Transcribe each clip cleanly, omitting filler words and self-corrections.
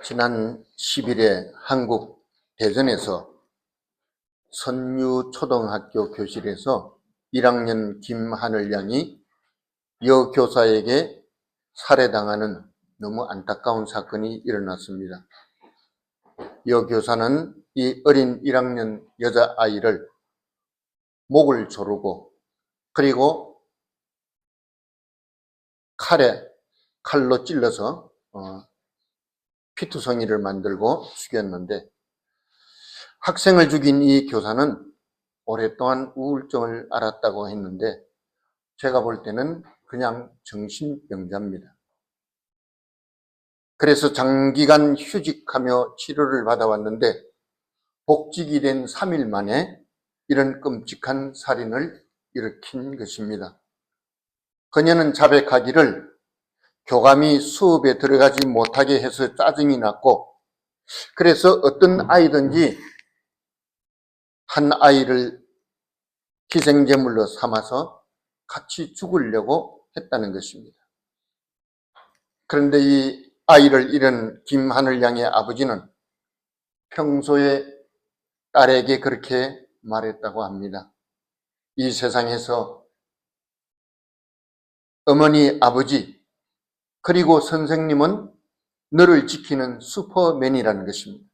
지난 10일에 한국 대전에서 선유초등학교 교실에서 1학년 김하늘 양이 여교사에게 살해당하는 너무 안타까운 사건이 일어났습니다. 여교사는 이 어린 1학년 여자아이를 목을 조르고 그리고 칼로 찔러서 피투성이를 만들고 죽였는데, 학생을 죽인 이 교사는 오랫동안 우울증을 앓았다고 했는데 제가 볼 때는 그냥 정신병자입니다. 그래서 장기간 휴직하며 치료를 받아왔는데 복직이 된 3일 만에 이런 끔찍한 살인을 일으킨 것입니다. 그녀는 자백하기를 교감이 수업에 들어가지 못하게 해서 짜증이 났고, 그래서 어떤 아이든지 한 아이를 희생제물로 삼아서 같이 죽으려고 했다는 것입니다. 그런데 이 아이를 잃은 김하늘 양의 아버지는 평소에 딸에게 그렇게 말했다고 합니다. 이 세상에서 어머니, 아버지, 그리고 선생님은 너를 지키는 슈퍼맨이라는 것입니다.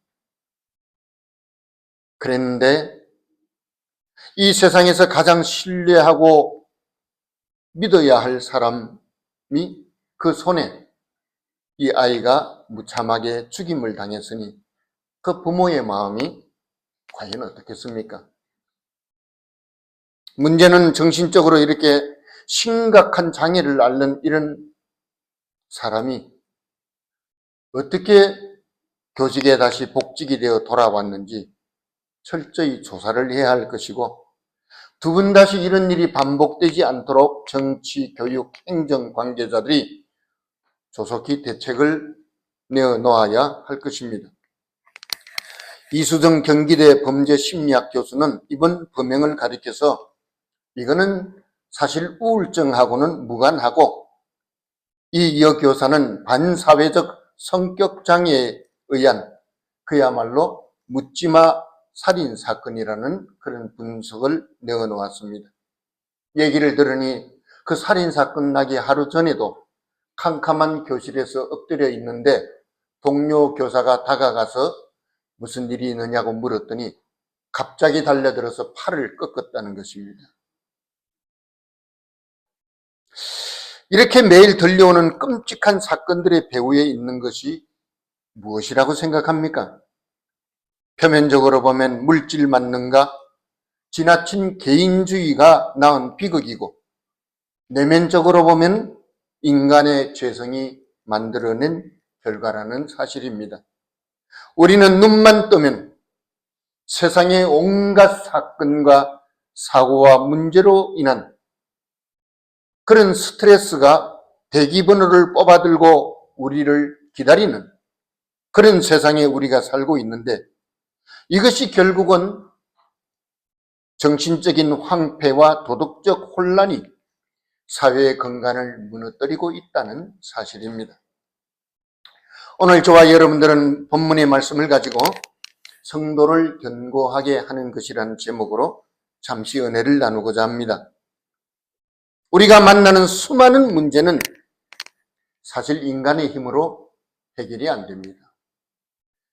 그랬는데 이 세상에서 가장 신뢰하고 믿어야 할 사람이 그 손에 이 아이가 무참하게 죽임을 당했으니 그 부모의 마음이 과연 어떻겠습니까? 문제는 정신적으로 이렇게 심각한 장애를 앓는 이런 사람이 어떻게 교직에 다시 복직이 되어 돌아왔는지 철저히 조사를 해야 할 것이고, 두 번 다시 이런 일이 반복되지 않도록 정치, 교육, 행정 관계자들이 조속히 대책을 내어놓아야 할 것입니다. 이수정 경기대 범죄심리학 교수는 이번 범행을 가리켜서 이거는 사실 우울증하고는 무관하고 이 여교사는 반사회적 성격장애에 의한 그야말로 묻지마 살인사건이라는 그런 분석을 내어놓았습니다. 얘기를 들으니 그 살인사건 나기 하루 전에도 캄캄한 교실에서 엎드려 있는데 동료 교사가 다가가서 무슨 일이 있느냐고 물었더니 갑자기 달려들어서 팔을 꺾었다는 것입니다. 이렇게 매일 들려오는 끔찍한 사건들의 배후에 있는 것이 무엇이라고 생각합니까? 표면적으로 보면 물질 만능과 지나친 개인주의가 낳은 비극이고, 내면적으로 보면 인간의 죄성이 만들어낸 결과라는 사실입니다. 우리는 눈만 뜨면 세상의 온갖 사건과 사고와 문제로 인한 그런 스트레스가 대기번호를 뽑아들고 우리를 기다리는 그런 세상에 우리가 살고 있는데, 이것이 결국은 정신적인 황폐와 도덕적 혼란이 사회의 건강을 무너뜨리고 있다는 사실입니다. 오늘 저와 여러분들은 본문의 말씀을 가지고 성도를 견고하게 하는 것이라는 제목으로 잠시 은혜를 나누고자 합니다. 우리가 만나는 수많은 문제는 사실 인간의 힘으로 해결이 안 됩니다.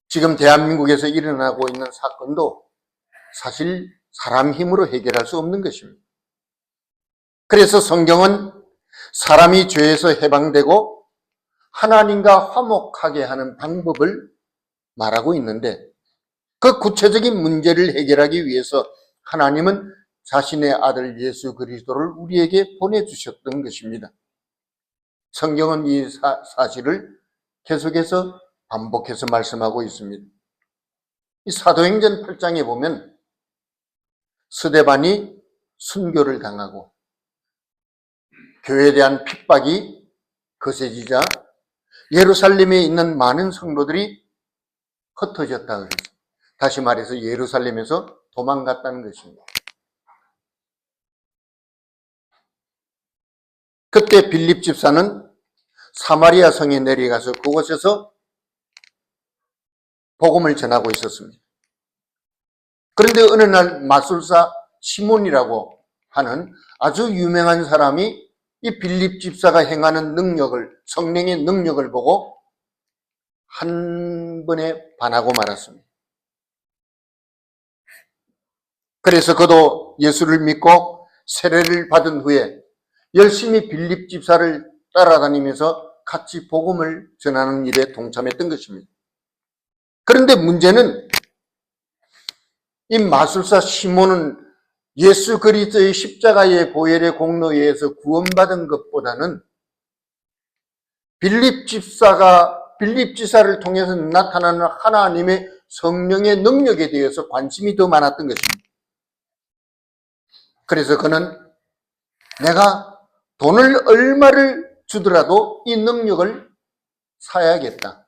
지금 대한민국에서 일어나고 있는 사건도 사실 사람 힘으로 해결할 수 없는 것입니다. 그래서 성경은 사람이 죄에서 해방되고 하나님과 화목하게 하는 방법을 말하고 있는데, 그 구체적인 문제를 해결하기 위해서 하나님은 자신의 아들 예수 그리스도를 우리에게 보내주셨던 것입니다. 성경은 이 사실을 계속해서 반복해서 말씀하고 있습니다. 이 사도행전 8장에 보면 스데반이 순교를 당하고 교회에 대한 핍박이 거세지자 예루살렘에 있는 많은 성도들이 흩어졌다 그랬어요. 다시 말해서 예루살렘에서 도망갔다는 것입니다. 그때 빌립 집사는 사마리아 성에 내려가서 그곳에서 복음을 전하고 있었습니다. 그런데 어느 날 마술사 시몬이라고 하는 아주 유명한 사람이 이 빌립 집사가 행하는 능력을, 성령의 능력을 보고 한 번에 반하고 말았습니다. 그래서 그도 예수를 믿고 세례를 받은 후에 열심히 빌립 집사를 따라다니면서 같이 복음을 전하는 일에 동참했던 것입니다. 그런데 문제는 이 마술사 시몬은 예수 그리스도의 십자가의 보혈의 공로에 의해서 구원받은 것보다는 빌립 지사를 통해서 나타나는 하나님의 성령의 능력에 대해서 관심이 더 많았던 것입니다. 그래서 그는 내가 돈을 얼마를 주더라도 이 능력을 사야겠다,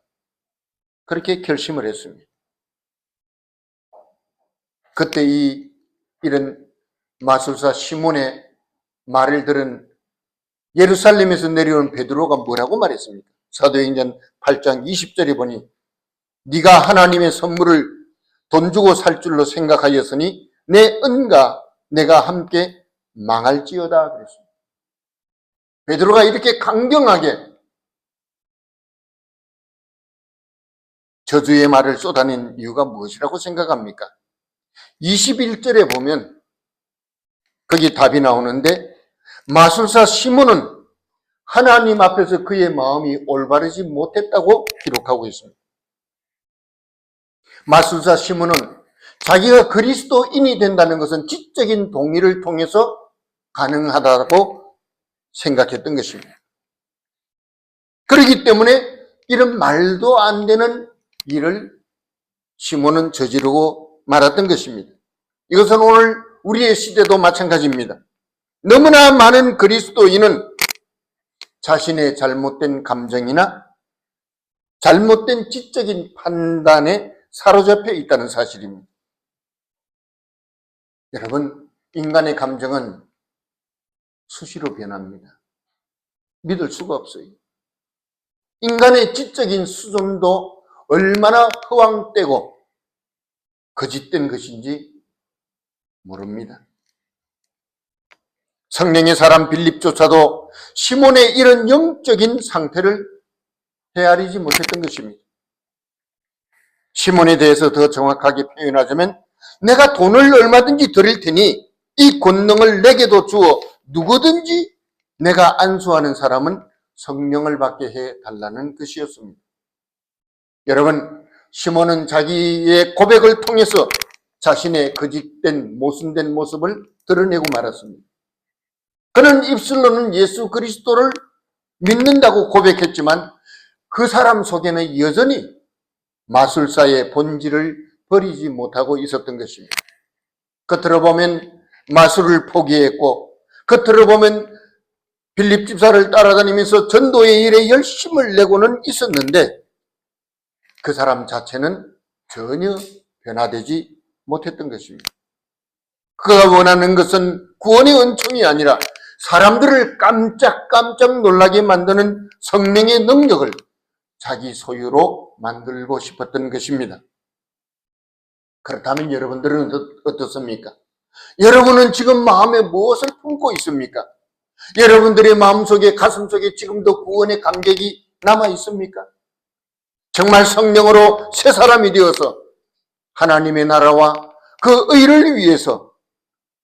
그렇게 결심을 했습니다. 그때 이런 마술사 시몬의 말을 들은 예루살렘에서 내려온 베드로가 뭐라고 말했습니까? 사도행전 8장 20절에 보니 네가 하나님의 선물을 돈 주고 살 줄로 생각하였으니 내 은과 내가 함께 망할지어다 그랬습니다. 베드로가 이렇게 강경하게 저주의 말을 쏟아낸 이유가 무엇이라고 생각합니까? 21절에 보면 거기 답이 나오는데 마술사 시몬은 하나님 앞에서 그의 마음이 올바르지 못했다고 기록하고 있습니다. 마술사 시몬은 자기가 그리스도인이 된다는 것은 지적인 동의를 통해서 가능하다고 생각했던 것입니다. 그렇기 때문에 이런 말도 안 되는 일을 시몬은 저지르고 말았던 것입니다. 이것은 오늘 우리의 시대도 마찬가지입니다. 너무나 많은 그리스도인은 자신의 잘못된 감정이나 잘못된 지적인 판단에 사로잡혀 있다는 사실입니다. 여러분, 인간의 감정은 수시로 변합니다. 믿을 수가 없어요. 인간의 지적인 수준도 얼마나 허황되고 거짓된 것인지 모릅니다. 성령의 사람 빌립조차도 시몬의 이런 영적인 상태를 헤아리지 못했던 것입니다. 시몬에 대해서 더 정확하게 표현하자면 내가 돈을 얼마든지 드릴 테니 이 권능을 내게도 주어 누구든지 내가 안수하는 사람은 성령을 받게 해달라는 것이었습니다. 여러분, 시몬은 자기의 고백을 통해서 자신의 거짓된 모순된 모습을 드러내고 말았습니다. 그는 입술로는 예수 그리스도를 믿는다고 고백했지만 그 사람 속에는 여전히 마술사의 본질을 버리지 못하고 있었던 것입니다. 겉으로 보면 마술을 포기했고 겉으로 보면 빌립 집사를 따라다니면서 전도의 일에 열심을 내고는 있었는데 그 사람 자체는 전혀 변화되지 못했던 것입니다. 그가 원하는 것은 구원의 은총이 아니라 사람들을 깜짝깜짝 놀라게 만드는 성령의 능력을 자기 소유로 만들고 싶었던 것입니다. 그렇다면 여러분들은 어떻습니까? 여러분은 지금 마음에 무엇을 품고 있습니까? 여러분들의 마음속에 가슴속에 지금도 구원의 감격이 남아 있습니까? 정말 성령으로 새 사람이 되어서 하나님의 나라와 그 의를 위해서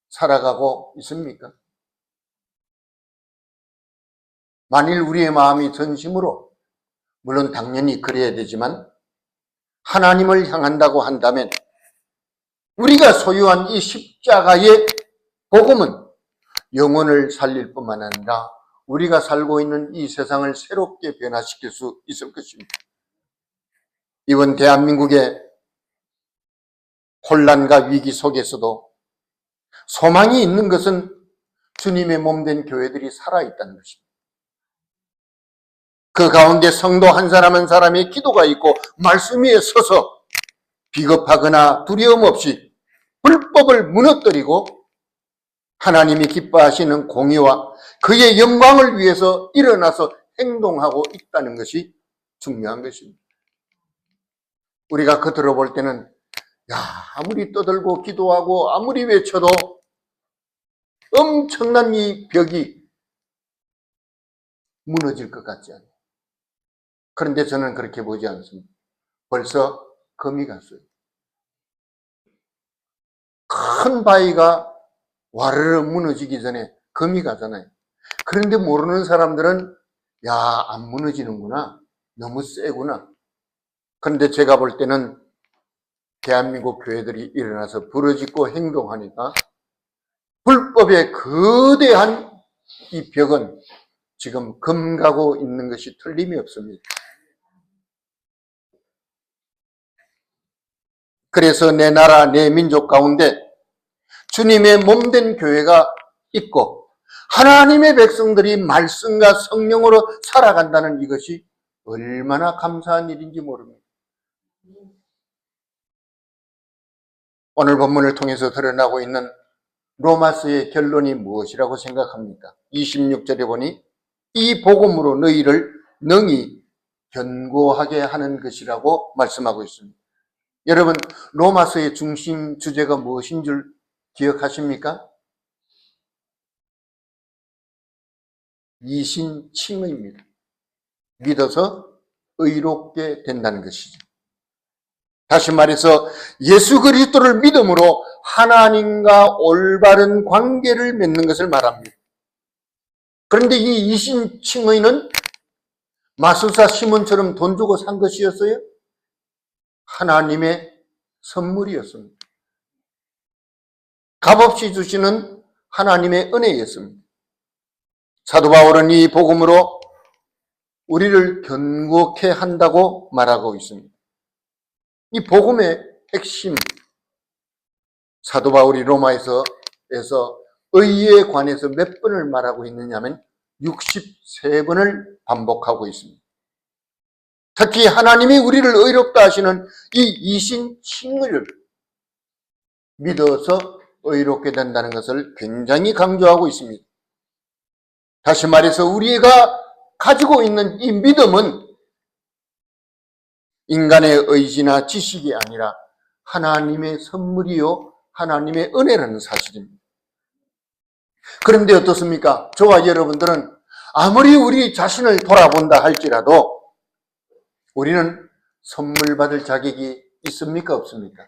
살아가고 있습니까? 만일 우리의 마음이 전심으로, 물론 당연히 그래야 되지만 하나님을 향한다고 한다면 우리가 소유한 이 십자가의 복음은 영혼을 살릴 뿐만 아니라 우리가 살고 있는 이 세상을 새롭게 변화시킬 수 있을 것입니다. 이번 대한민국의 혼란과 위기 속에서도 소망이 있는 것은 주님의 몸된 교회들이 살아있다는 것입니다. 그 가운데 성도 한 사람 한 사람의 기도가 있고 말씀 위에 서서 비겁하거나 두려움 없이 불법을 무너뜨리고 하나님이 기뻐하시는 공의와 그의 영광을 위해서 일어나서 행동하고 있다는 것이 중요한 것입니다. 우리가 겉으로 볼 때는 아무리 떠들고 기도하고 아무리 외쳐도 엄청난 이 벽이 무너질 것 같지 않아요. 그런데 저는 그렇게 보지 않습니다. 벌써 금이 갔어요. 큰 바위가 와르르 무너지기 전에 금이 가잖아요. 그런데 모르는 사람들은 안 무너지는구나. 너무 세구나. 그런데 제가 볼 때는 대한민국 교회들이 일어나서 부르짖고 행동하니까 불법의 거대한 이 벽은 지금 금가고 있는 것이 틀림이 없습니다. 그래서 내 나라, 내 민족 가운데 주님의 몸된 교회가 있고 하나님의 백성들이 말씀과 성령으로 살아간다는 이것이 얼마나 감사한 일인지 모릅니다. 오늘 본문을 통해서 드러나고 있는 로마서의 결론이 무엇이라고 생각합니까? 26절에 보니 이 복음으로 너희를 능히 견고하게 하는 것이라고 말씀하고 있습니다. 여러분, 로마서의 중심 주제가 무엇인 줄 기억하십니까? 이신칭의입니다. 믿어서 의롭게 된다는 것이죠. 다시 말해서 예수 그리스도를 믿음으로 하나님과 올바른 관계를 맺는 것을 말합니다. 그런데 이 이신칭의는 마술사 시몬처럼 돈 주고 산 것이었어요? 하나님의 선물이었습니다. 값없이 주시는 하나님의 은혜였습니다. 사도 바울은 이 복음으로 우리를 견고케 한다고 말하고 있습니다. 이 복음의 핵심, 사도 바울이 로마에서 의에 관해서 몇 번을 말하고 있느냐면 63번을 반복하고 있습니다. 특히 하나님이 우리를 의롭다 하시는 이 이신칭의를 믿어서 의롭게 된다는 것을 굉장히 강조하고 있습니다. 다시 말해서 우리가 가지고 있는 이 믿음은 인간의 의지나 지식이 아니라 하나님의 선물이요 하나님의 은혜라는 사실입니다. 그런데 어떻습니까? 저와 여러분들은 아무리 우리 자신을 돌아본다 할지라도 우리는 선물 받을 자격이 있습니까? 없습니까?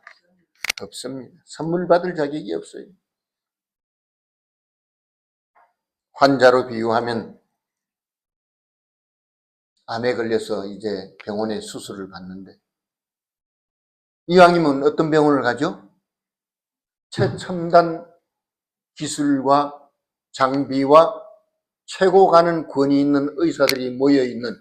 없습니다. 선물 받을 자격이 없어요. 환자로 비유하면 암에 걸려서 이제 병원에 수술을 받는데 이왕이면 어떤 병원을 가죠? 최첨단 기술과 장비와 최고 가는 권위 있는 의사들이 모여있는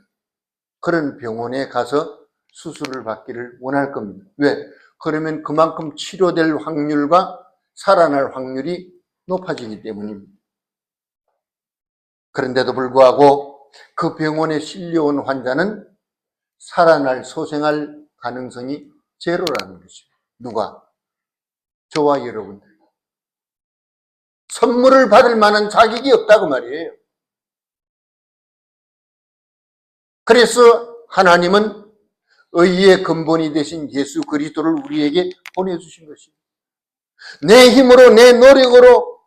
그런 병원에 가서 수술을 받기를 원할 겁니다. 왜? 그러면 그만큼 치료될 확률과 살아날 확률이 높아지기 때문입니다. 그런데도 불구하고 그 병원에 실려온 환자는 살아날 소생할 가능성이 제로라는 것이죠. 누가? 저와 여러분들. 선물을 받을 만한 자격이 없다고 말이에요. 그래서 하나님은 의의 근본이 되신 예수 그리스도를 우리에게 보내주신 것입니다. 내 힘으로 내 노력으로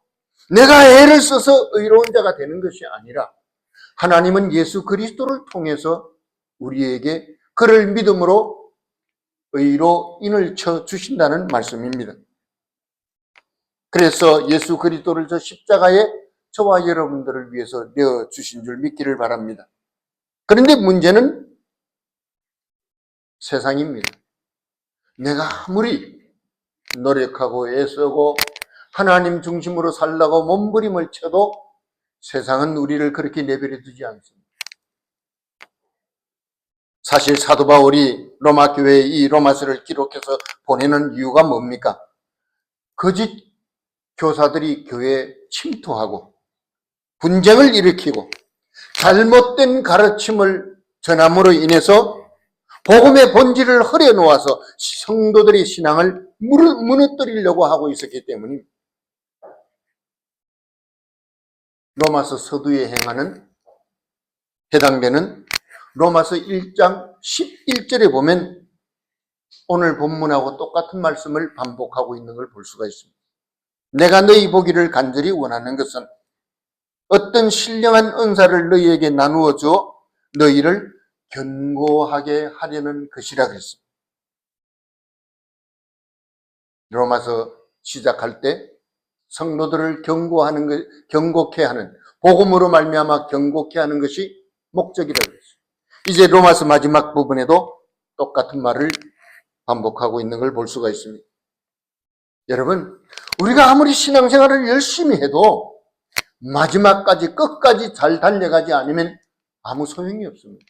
내가 애를 써서 의로운 자가 되는 것이 아니라 하나님은 예수 그리스도를 통해서 우리에게 그를 믿음으로 의로 인을 쳐 주신다는 말씀입니다. 그래서 예수 그리스도를 저 십자가에 저와 여러분들을 위해서 내어 주신 줄 믿기를 바랍니다. 그런데 문제는 세상입니다. 내가 아무리 노력하고 애쓰고 하나님 중심으로 살라고 몸부림을 쳐도 세상은 우리를 그렇게 내버려 두지 않습니다. 사실 사도 바울이 로마 교회에 이 로마서를 기록해서 보내는 이유가 뭡니까? 거짓 교사들이 교회에 침투하고 분쟁을 일으키고 잘못된 가르침을 전함으로 인해서 복음의 본질을 흐려놓아서 성도들의 신앙을 무너뜨리려고 하고 있었기 때문입니다. 로마서 서두에 해당되는 로마서 1장 11절에 보면 오늘 본문하고 똑같은 말씀을 반복하고 있는 걸 볼 수가 있습니다. 내가 너희 보기를 간절히 원하는 것은 어떤 신령한 은사를 너희에게 나누어 줘 너희를 견고하게 하려는 것이라 그랬습니다. 로마서 시작할 때 성도들을 경고케 하는, 복음으로 말미암아 경고케 하는 것이 목적이라고 했어요. 이제 로마서 마지막 부분에도 똑같은 말을 반복하고 있는 걸 볼 수가 있습니다. 여러분, 우리가 아무리 신앙생활을 열심히 해도 마지막까지 끝까지 잘 달려가지 않으면 아무 소용이 없습니다.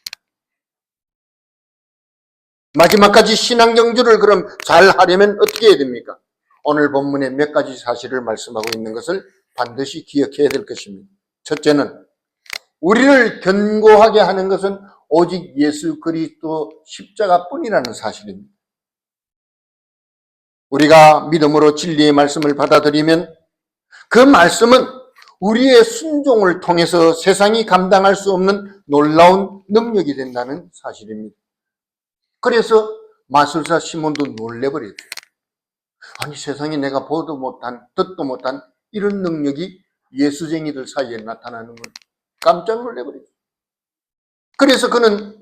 마지막까지 신앙 경주를 그럼 잘 하려면 어떻게 해야 됩니까? 오늘 본문에 몇 가지 사실을 말씀하고 있는 것을 반드시 기억해야 될 것입니다. 첫째는 우리를 견고하게 하는 것은 오직 예수 그리스도 십자가뿐이라는 사실입니다. 우리가 믿음으로 진리의 말씀을 받아들이면 그 말씀은 우리의 순종을 통해서 세상이 감당할 수 없는 놀라운 능력이 된다는 사실입니다. 그래서 마술사 시몬도 놀래버렸죠. 아니, 세상에 내가 보도 못한, 듣도 못한 이런 능력이 예수쟁이들 사이에 나타나는 걸 깜짝 놀래버렸죠. 그래서 그는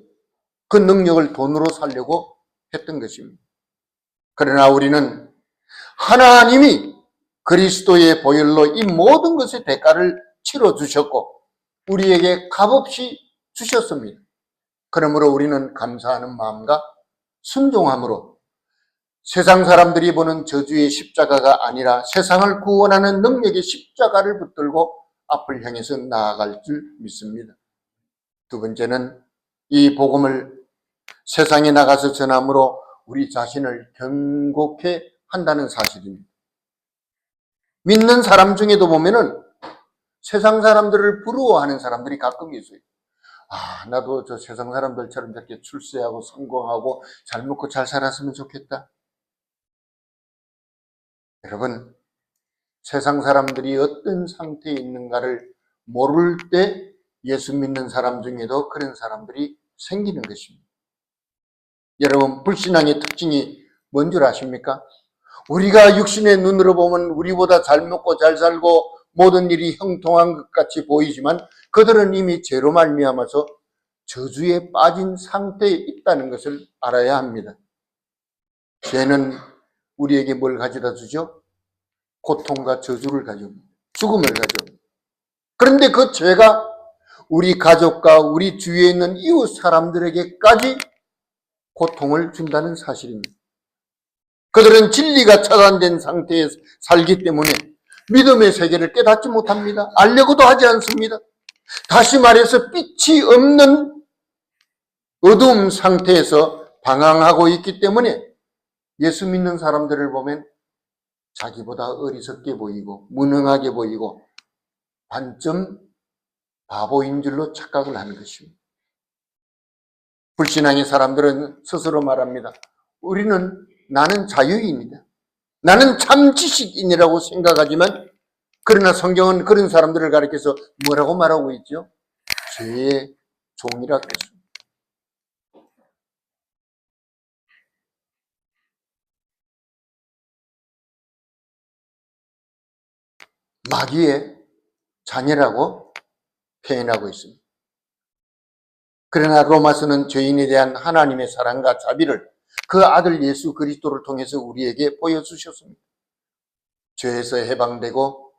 그 능력을 돈으로 살려고 했던 것입니다. 그러나 우리는 하나님이 그리스도의 보혈로 이 모든 것의 대가를 치러주셨고 우리에게 값없이 주셨습니다. 그러므로 우리는 감사하는 마음과 순종함으로 세상 사람들이 보는 저주의 십자가가 아니라 세상을 구원하는 능력의 십자가를 붙들고 앞을 향해서 나아갈 줄 믿습니다. 두 번째는 이 복음을 세상에 나가서 전함으로 우리 자신을 견고케 한다는 사실입니다. 믿는 사람 중에도 보면은 세상 사람들을 부러워하는 사람들이 가끔 있어요. 아, 나도 저 세상 사람들처럼 저렇게 출세하고 성공하고 잘 먹고 잘 살았으면 좋겠다. 여러분, 세상 사람들이 어떤 상태에 있는가를 모를 때 예수 믿는 사람 중에도 그런 사람들이 생기는 것입니다. 여러분, 불신앙의 특징이 뭔 줄 아십니까? 우리가 육신의 눈으로 보면 우리보다 잘 먹고 잘 살고 모든 일이 형통한 것 같이 보이지만 그들은 이미 죄로 말미암아서 저주에 빠진 상태에 있다는 것을 알아야 합니다. 죄는 우리에게 뭘 가져다 주죠? 고통과 저주를 가져옵니다. 죽음을 가져옵니다. 그런데 그 죄가 우리 가족과 우리 주위에 있는 이웃 사람들에게까지 고통을 준다는 사실입니다. 그들은 진리가 차단된 상태에 살기 때문에 믿음의 세계를 깨닫지 못합니다. 알려고도 하지 않습니다. 다시 말해서 빛이 없는 어두움 상태에서 방황하고 있기 때문에 예수 믿는 사람들을 보면 자기보다 어리석게 보이고 무능하게 보이고 반쯤 바보인 줄로 착각을 하는 것입니다. 불신앙의 사람들은 스스로 말합니다. 나는 자유인이다. 나는 참 지식인이라고 생각하지만 그러나 성경은 그런 사람들을 가리켜서 뭐라고 말하고 있죠? 죄의 종이라고 했습니다. 마귀의 자녀라고 표현하고 있습니다. 그러나 로마서는 죄인에 대한 하나님의 사랑과 자비를 그 아들 예수 그리스도를 통해서 우리에게 보여주셨습니다. 죄에서 해방되고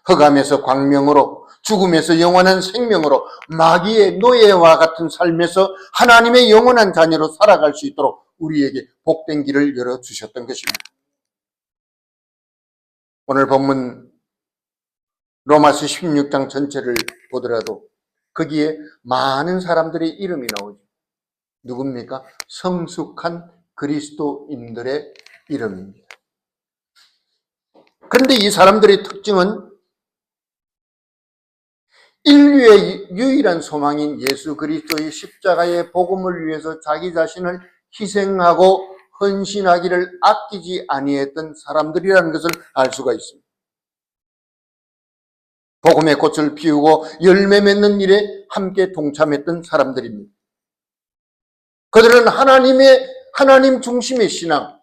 흑암에서 광명으로 죽음에서 영원한 생명으로 마귀의 노예와 같은 삶에서 하나님의 영원한 자녀로 살아갈 수 있도록 우리에게 복된 길을 열어주셨던 것입니다. 오늘 본문 로마서 16장 전체를 보더라도 거기에 많은 사람들의 이름이 나오죠. 누굽니까? 성숙한 그리스도인들의 이름입니다. 그런데 이 사람들의 특징은 인류의 유일한 소망인 예수 그리스도의 십자가의 복음을 위해서 자기 자신을 희생하고 헌신하기를 아끼지 아니했던 사람들이라는 것을 알 수가 있습니다. 복음의 꽃을 피우고 열매 맺는 일에 함께 동참했던 사람들입니다. 그들은 하나님의 하나님 중심의 신앙,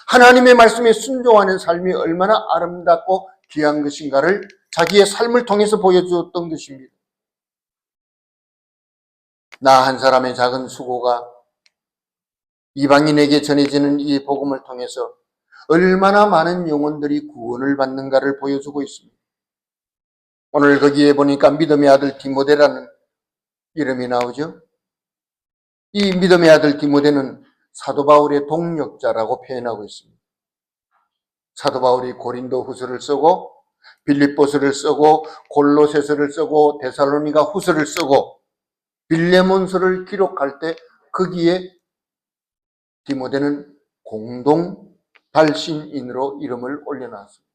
하나님의 말씀에 순종하는 삶이 얼마나 아름답고 귀한 것인가를 자기의 삶을 통해서 보여주었던 것입니다. 나 한 사람의 작은 수고가 이방인에게 전해지는 이 복음을 통해서 얼마나 많은 영혼들이 구원을 받는가를 보여주고 있습니다. 오늘 거기에 보니까 믿음의 아들 디모데라는 이름이 나오죠. 이 믿음의 아들 디모데는 사도 바울의 동역자라고 표현하고 있습니다. 사도 바울이 고린도 후서를 쓰고 빌립보서를 쓰고 골로새서를 쓰고 데살로니가 후서를 쓰고 빌레몬서를 기록할 때 거기에 디모데는 공동 발신인으로 이름을 올려놨습니다.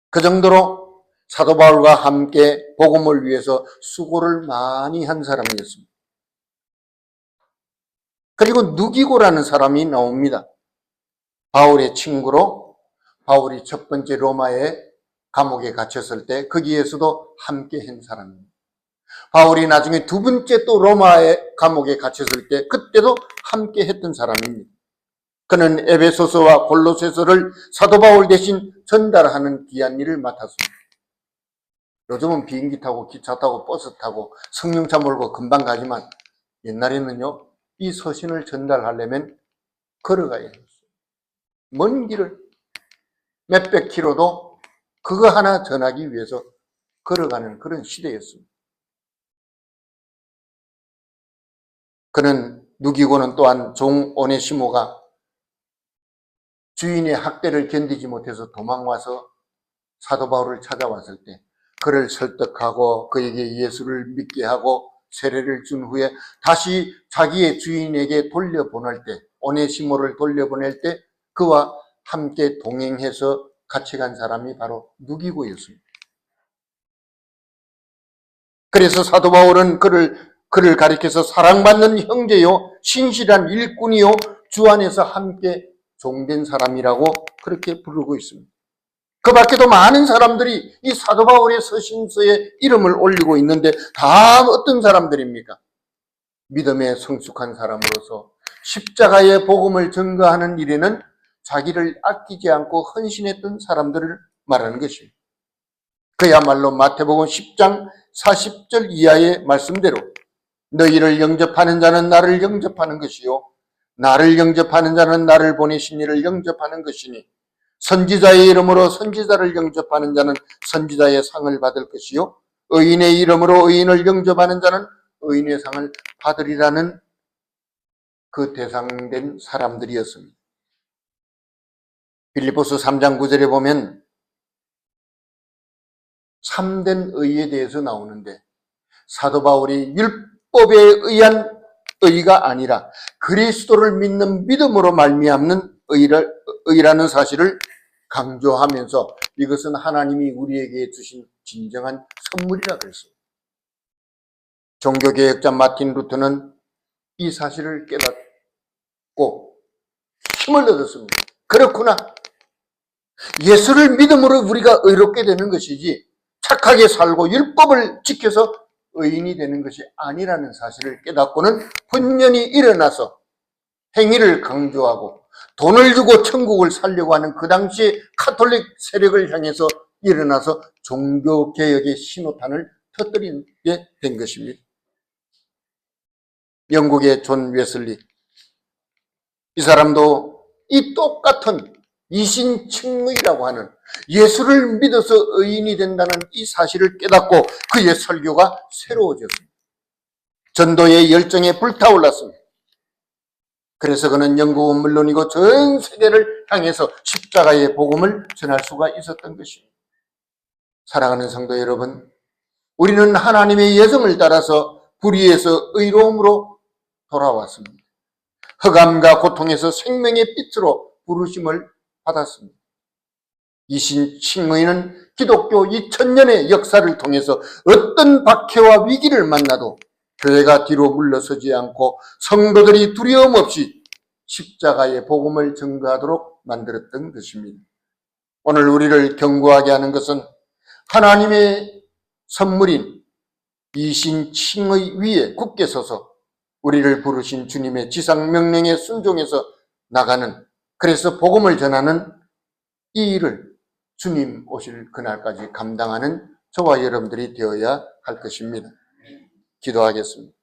그 정도로 사도 바울과 함께 복음을 위해서 수고를 많이 한 사람이었습니다. 그리고 누기고라는 사람이 나옵니다. 바울의 친구로 바울이 첫 번째 로마의 감옥에 갇혔을 때 거기에서도 함께 한 사람입니다. 바울이 나중에 두 번째 또 로마의 감옥에 갇혔을 때 그때도 함께 했던 사람입니다. 그는 에베소서와 골로새서를 사도 바울 대신 전달하는 귀한 일을 맡았습니다. 요즘은 비행기 타고 기차 타고 버스 타고 승용차 몰고 금방 가지만 옛날에는요, 이 서신을 전달하려면 걸어가야 했어요. 먼 길을 몇백 킬로도 그거 하나 전하기 위해서 걸어가는 그런 시대였습니다. 그는 누기고는 또한 종 오네시모가 주인의 학대를 견디지 못해서 도망와서 사도 바울을 찾아왔을 때 그를 설득하고 그에게 예수를 믿게 하고 세례를 준 후에 다시 자기의 주인에게 돌려보낼 때, 오네시모를 돌려보낼 때 그와 함께 동행해서 같이 간 사람이 바로 누기고였습니다. 그래서 사도 바울은 그를 가리켜서 사랑받는 형제요, 신실한 일꾼이요, 주 안에서 함께 종된 사람이라고 그렇게 부르고 있습니다. 그 밖에도 많은 사람들이 이 사도 바울의 서신서에 이름을 올리고 있는데 다 어떤 사람들입니까? 믿음에 성숙한 사람으로서 십자가의 복음을 증거하는 일에는 자기를 아끼지 않고 헌신했던 사람들을 말하는 것입니다. 그야말로 마태복음 10장 40절 이하의 말씀대로 너희를 영접하는 자는 나를 영접하는 것이요 나를 영접하는 자는 나를 보내신 이를 영접하는 것이니 선지자의 이름으로 선지자를 영접하는 자는 선지자의 상을 받을 것이요 의인의 이름으로 의인을 영접하는 자는 의인의 상을 받으리라는 그 대상된 사람들이었습니다. 빌립보서 3장 9절에 보면 참된 의에 대해서 나오는데 사도 바울이 율법에 의한 의가 아니라 그리스도를 믿는 믿음으로 말미암는 의라는 사실을 강조하면서 이것은 하나님이 우리에게 주신 진정한 선물이라 그랬습니다. 종교개혁자 마틴 루터는 이 사실을 깨닫고 힘을 얻었습니다. 그렇구나. 예수를 믿음으로 우리가 의롭게 되는 것이지 착하게 살고 율법을 지켜서 의인이 되는 것이 아니라는 사실을 깨닫고는 분연히 일어나서 행위를 강조하고 돈을 주고 천국을 살려고 하는 그 당시 카톨릭 세력을 향해서 일어나서 종교개혁의 신호탄을 터뜨리게 된 것입니다. 영국의 존 웨슬리, 이 사람도 이 똑같은 이신칭의라고 하는 예수를 믿어서 의인이 된다는 이 사실을 깨닫고 그의 설교가 새로워졌습니다. 전도의 열정에 불타올랐습니다. 그래서 그는 영국은 물론이고 전 세계를 향해서 십자가의 복음을 전할 수가 있었던 것입니다. 사랑하는 성도 여러분, 우리는 하나님의 예정을 따라서 불의에서 의로움으로 돌아왔습니다. 흑암과 고통에서 생명의 빛으로 부르심을 받았습니다. 이신칭의는 기독교 2000년의 역사를 통해서 어떤 박해와 위기를 만나도 교회가 뒤로 물러서지 않고 성도들이 두려움 없이 십자가의 복음을 증거하도록 만들었던 것입니다. 오늘 우리를 경고하게 하는 것은 하나님의 선물인 이신칭의 위에 굳게 서서 우리를 부르신 주님의 지상 명령에 순종해서 나가는, 그래서 복음을 전하는 이 일을 주님 오실 그날까지 감당하는 저와 여러분들이 되어야 할 것입니다. 기도하겠습니다.